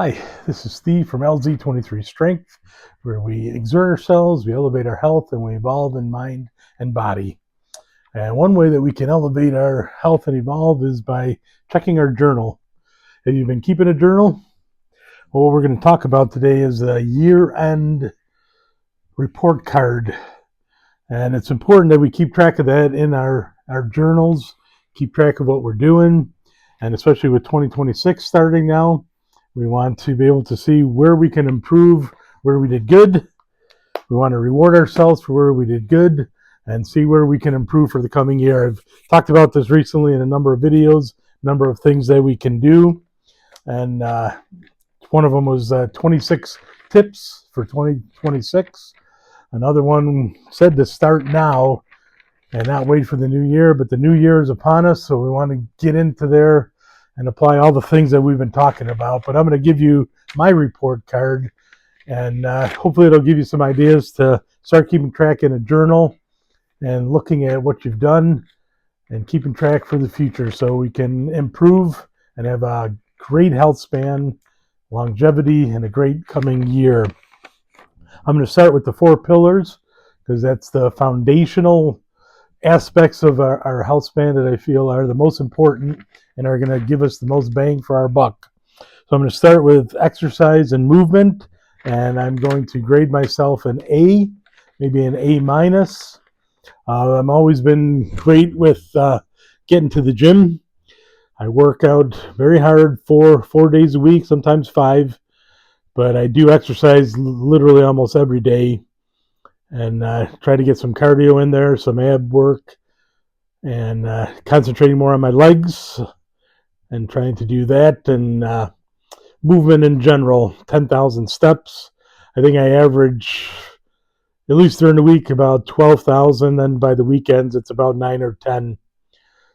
Hi, this is Steve from LZ23 Strength, where we exert ourselves, we elevate our health, and we evolve in mind and body. And one way that we can elevate our health and evolve is by checking our journal. Have you been keeping a journal? Well, what we're going to talk about today is a year-end report card. And it's important that we keep track of that in our journals, keep track of what we're doing, and especially with 2026 starting now, we want to be able to see where we can improve, where we did good. We want to reward ourselves for where we did good and see where we can improve for the coming year. I've talked about this recently in a number of videos, number of things that we can do. And one of them was 26 tips for 2026. Another one said to start now and not wait for the new year, but the new year is upon us, so we want to get into there and apply all the things that we've been talking about. But I'm going to give you my report card, and hopefully it'll give you some ideas to start keeping track in a journal and looking at what you've done and keeping track for the future so we can improve and have a great health span, longevity, and a great coming year. I'm going to start with the 4 pillars because that's the foundational aspects of our health span that I feel are the most important and are going to give us the most bang for our buck. So I'm going to start with exercise and movement, and I'm going to grade myself an A, maybe an A minus. I've always been great with getting to the gym. I work out very hard 4 days a week, sometimes 5, but I do exercise literally almost every day. And try to get some cardio in there, some ab work, and concentrating more on my legs and trying to do that, and movement in general, 10,000 steps. I think I average, at least during the week, about 12,000, and by the weekends it's about 9 or 10.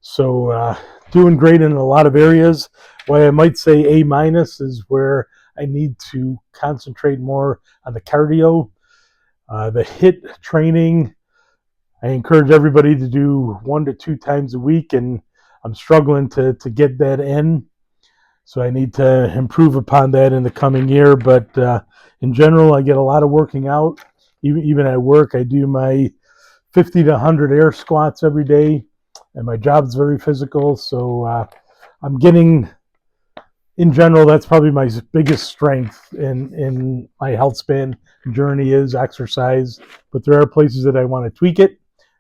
So doing great in a lot of areas. Why I might say A minus is where I need to concentrate more on the cardio. The HIIT training, I encourage everybody to do 1 to 2 times a week, and I'm struggling to get that in. So I need to improve upon that in the coming year. But in general, I get a lot of working out. Even at work, I do my 50 to 100 air squats every day, and my job's very physical. So I'm getting, in general, that's probably my biggest strength in my health span journey is exercise. But there are places that I want to tweak it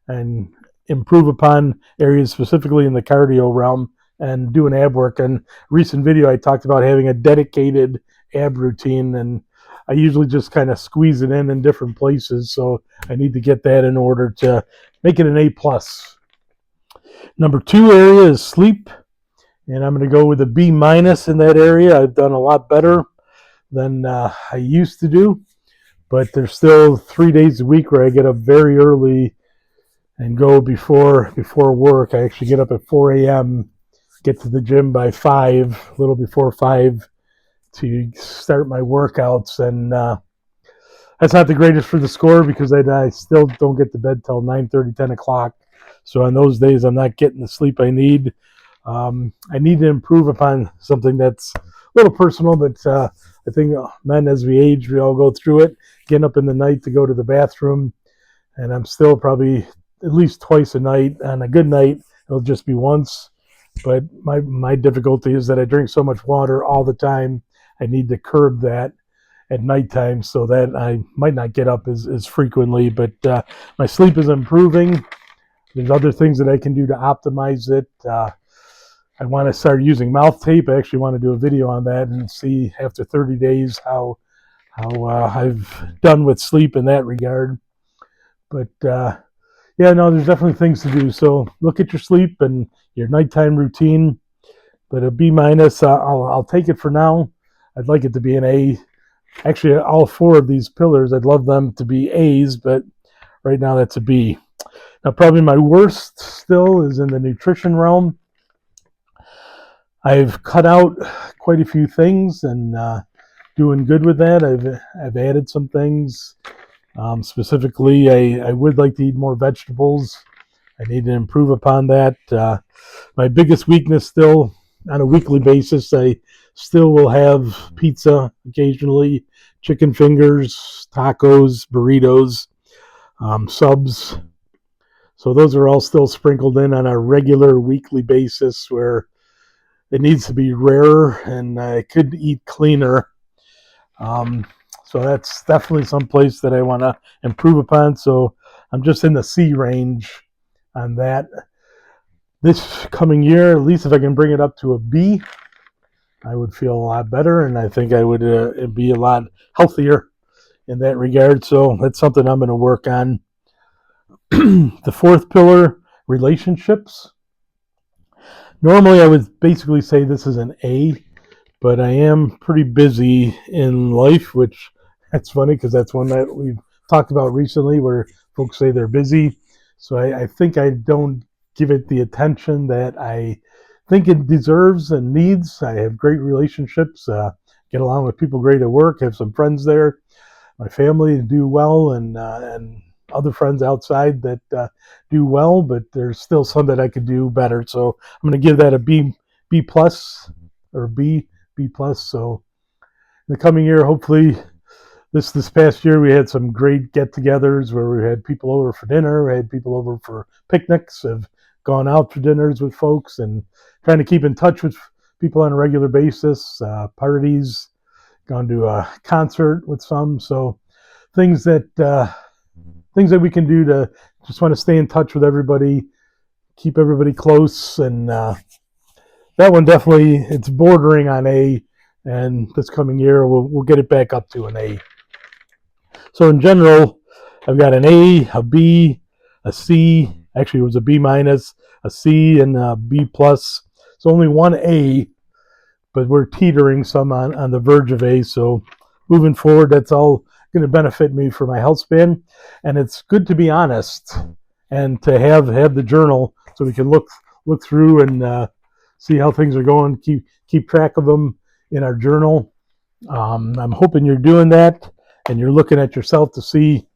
and improve upon areas specifically in the cardio realm and do an ab work. In a recent video, I talked about having a dedicated ab routine, and I usually just kind of squeeze it in different places. So I need to get that in order to make it an A+. Number 2 area is sleep. And I'm going to go with a B minus in that area. I've done a lot better than I used to do, but there's still 3 days a week where I get up very early and go before work. I actually get up at 4 a.m., get to the gym by 5, a little before 5, to start my workouts. And that's not the greatest for the score because I still don't get to bed till 9:30, 10 o'clock. So on those days, I'm not getting the sleep I need. I need to improve upon something that's a little personal, but I think men, as we age, we all go through it, getting up in the night to go to the bathroom, and I'm still probably at least twice a night. On a good night, it'll just be once, but my difficulty is that I drink so much water all the time. I need to curb that at nighttime so that I might not get up as frequently, but my sleep is improving. There's other things that I can do to optimize it. I want to start using mouth tape. I actually want to do a video on that and see after 30 days how I've done with sleep in that regard. But yeah, no, there's definitely things to do. So look at your sleep and your nighttime routine. But a B minus, I'll take it for now. I'd like it to be an A. Actually, all 4 of these pillars, I'd love them to be A's, but right now that's a B. Now, probably my worst still is in the nutrition realm. I've cut out quite a few things and doing good with that. I've added some things. Specifically, I would like to eat more vegetables. I need to improve upon that. My biggest weakness still, on a weekly basis, I Still will have pizza occasionally, chicken fingers, tacos, burritos, subs. So those are all still sprinkled in on a regular weekly basis where it needs to be rarer and I could eat cleaner. So that's definitely some place that I want to improve upon. So I'm just in the C range on that. This coming year, at least if I can bring it up to a B, I would feel a lot better, and I think I would be a lot healthier in that regard. So that's something I'm going to work on. The fourth pillar, relationships. Normally, I would basically say this is an A, but I am pretty busy in life, which that's funny because that's one that we've talked about recently where folks say they're busy. So I think I don't give it the attention that I think it deserves and needs. I have great relationships, get along with people great at work, have some friends there, my family do well, and other friends outside that do well, but there's still some that I could do better. So I'm going to give that a B plus or B plus. So in the coming year, hopefully this past year we had some great get-togethers where we had people over for dinner, we had people over for picnics, have gone out for dinners with folks, and trying to keep in touch with people on a regular basis, parties, gone to a concert with some. So things that we can do to just want to stay in touch with everybody, keep everybody close, and that one definitely, it's bordering on A, and this coming year we'll get it back up to an A. So in general, I've got an A, a B, a C. Actually, it was a B minus, a C, and a B plus. So only one A, but we're teetering some on the verge of A. So moving forward, that's all going to benefit me for my health span. And it's good to be honest and to have the journal so we can look through and see how things are going, keep track of them in our journal. I'm hoping you're doing that and you're looking at yourself to see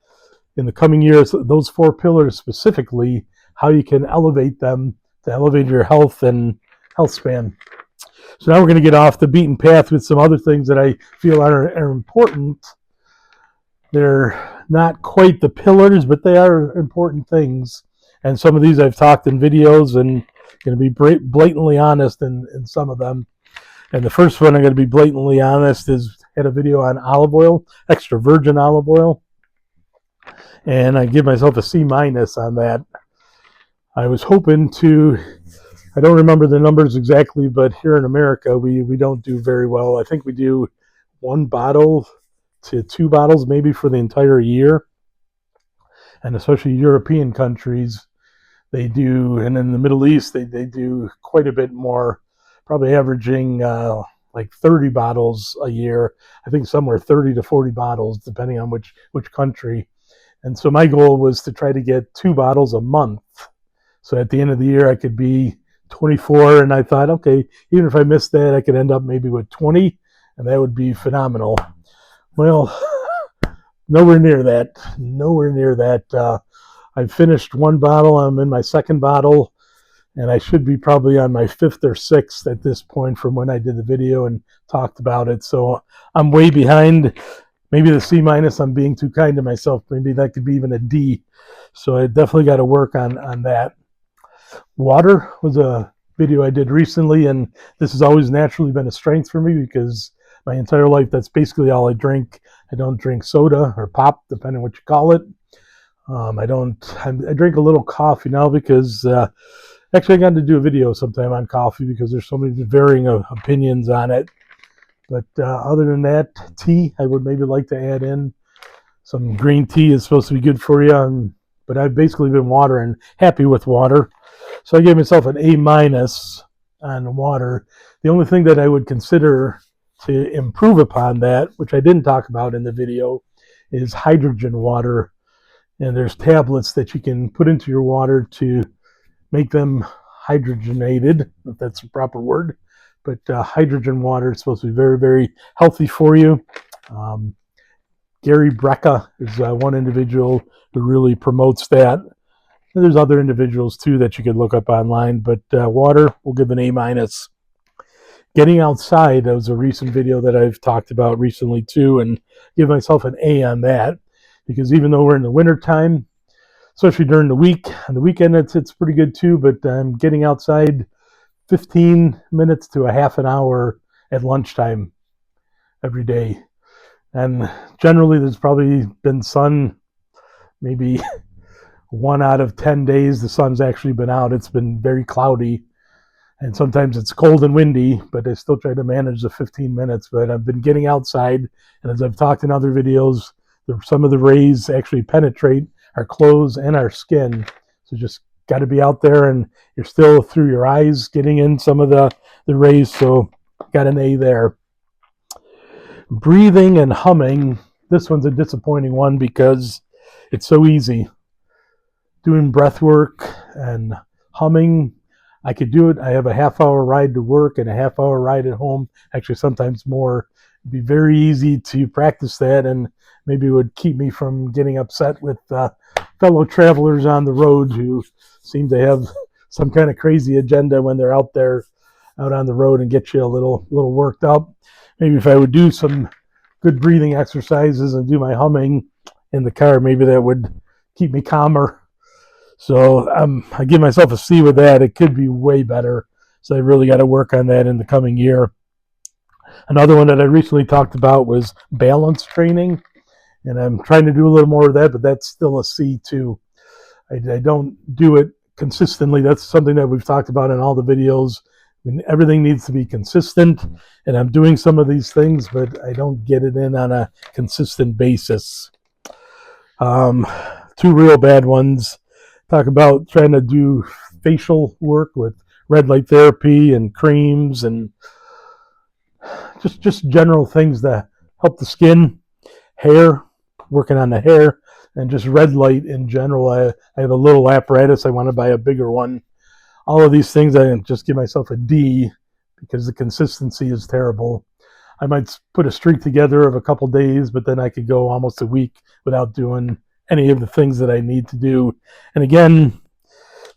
in the coming years, those four pillars specifically, how you can elevate them to elevate your health and health span. So now we're going to get off the beaten path with some other things that I feel are important. They're not quite the pillars, but they are important things. And some of these I've talked in videos and going to be blatantly honest in some of them. And the first one I'm going to be blatantly honest is had a video on olive oil, extra virgin olive oil. And I give myself a C minus on that. I was hoping to, I don't remember the numbers exactly, but here in America, we don't do very well. I think we do 1 bottle to 2 bottles maybe for the entire year. And especially European countries, they do, and in the Middle East, they do quite a bit more, probably averaging like 30 bottles a year. I think somewhere 30 to 40 bottles, depending on which country. And so my goal was to try to get 2 bottles a month. So at the end of the year, I could be 24, and I thought, okay, even if I missed that, I could end up maybe with 20, and that would be phenomenal. Well, nowhere near that. I've finished 1 bottle. I'm in my 2nd bottle, and I should be probably on my 5th or 6th at this point from when I did the video and talked about it. So I'm way behind. Maybe the C minus, I'm being too kind to myself. Maybe that could be even a D. So I definitely got to work on that. Water was a video I did recently, and this has always naturally been a strength for me because my entire life, that's basically all I drink. I don't drink soda or pop, depending on what you call it. I drink a little coffee now because actually I got to do a video sometime on coffee because there's so many varying opinions on it. But other than that, tea, I would maybe like to add in. Some green tea is supposed to be good for you, but I've basically been water and happy with water. So I gave myself an A minus on water. The only thing that I would consider to improve upon that, which I didn't talk about in the video, is hydrogen water. And there's tablets that you can put into your water to make them hydrogenated, if that's the proper word. But hydrogen water is supposed to be very, very healthy for you. Gary Brecka is one individual who really promotes that. And there's other individuals too that you could look up online, but water, we'll give an A minus. Getting outside, that was a recent video that I've talked about recently too, and give myself an A on that, because even though we're in the wintertime, especially during the week, on the weekend it's pretty good too, but I'm getting outside 15 minutes to a half an hour at lunchtime every day. And generally there's probably been sun maybe 1 out of 10 days the sun's actually been out. It's been very cloudy, and sometimes it's cold and windy, but I still try to manage the 15 minutes. But I've been getting outside, and as I've talked in other videos, some of the rays actually penetrate our clothes and our skin. So just got to be out there, and you're still through your eyes getting in some of the rays, so got an A there. Breathing and humming, this one's a disappointing one because it's so easy. Doing breath work and humming, I could do it. I have a half-hour ride to work and a half-hour ride at home, actually sometimes more. It'd be very easy to practice that, and maybe it would keep me from getting upset with fellow travelers on the road who seem to have some kind of crazy agenda when they're out on the road and get you a little worked up. Maybe if I would do some good breathing exercises and do my humming in the car, maybe that would keep me calmer. So I give myself a C with that. It could be way better. So I really got to work on that in the coming year. Another one that I recently talked about was balance training. And I'm trying to do a little more of that, but that's still a C too. I don't do it consistently. That's something that we've talked about in all the videos. I mean, everything needs to be consistent, and I'm doing some of these things, but I don't get it in on a consistent basis. Two real bad ones. Talk about trying to do facial work with red light therapy and creams and just general things that help the skin, hair, working on the hair, and just red light in general. I have a little apparatus. I want to buy a bigger one. All of these things, I just give myself a D because the consistency is terrible. I might put a streak together of a couple days, but then I could go almost a week without doing any of the things that I need to do. And again,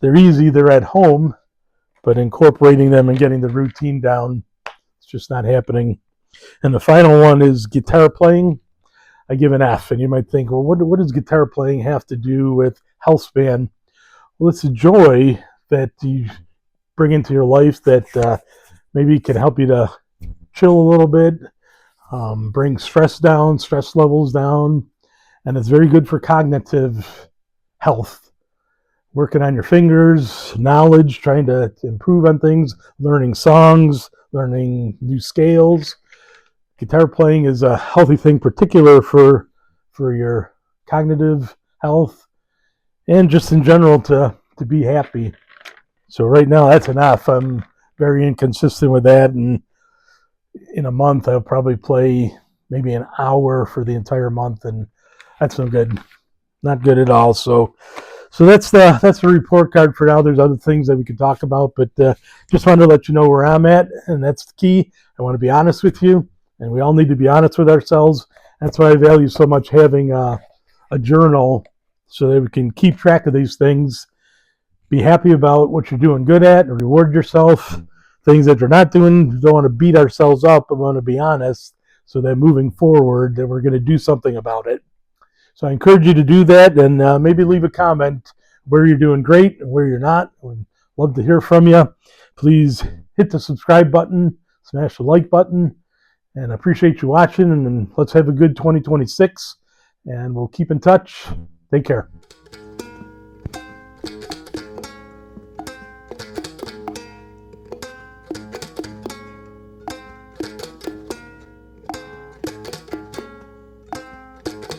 they're easy, they're at home, but incorporating them and getting the routine down, it's just not happening. And the final one is guitar playing. I give an F, and you might think, well, what does guitar playing have to do with Healthspan? Well, it's a joy that you bring into your life that maybe can help you to chill a little bit, bring stress levels down, and it's very good for cognitive health. Working on your fingers, knowledge, trying to improve on things, learning songs, learning new scales. Guitar playing is a healthy thing, particular for your cognitive health and just in general to be happy. So right now that's enough. I'm very inconsistent with that, and in a month I'll probably play maybe an hour for the entire month, and that's no good. Not good at all. So that's the report card for now. There's other things that we could talk about, but just wanted to let you know where I'm at, and that's the key. I want to be honest with you, and we all need to be honest with ourselves. That's why I value so much having a journal so that we can keep track of these things, be happy about what you're doing good at, and reward yourself. Things that you're not doing, we don't want to beat ourselves up, but we want to be honest so that moving forward that we're going to do something about it. So I encourage you to do that, and maybe leave a comment where you're doing great and where you're not. I'd love to hear from you. Please hit the subscribe button, smash the like button, and I appreciate you watching, and let's have a good 2026, and we'll keep in touch. Take care.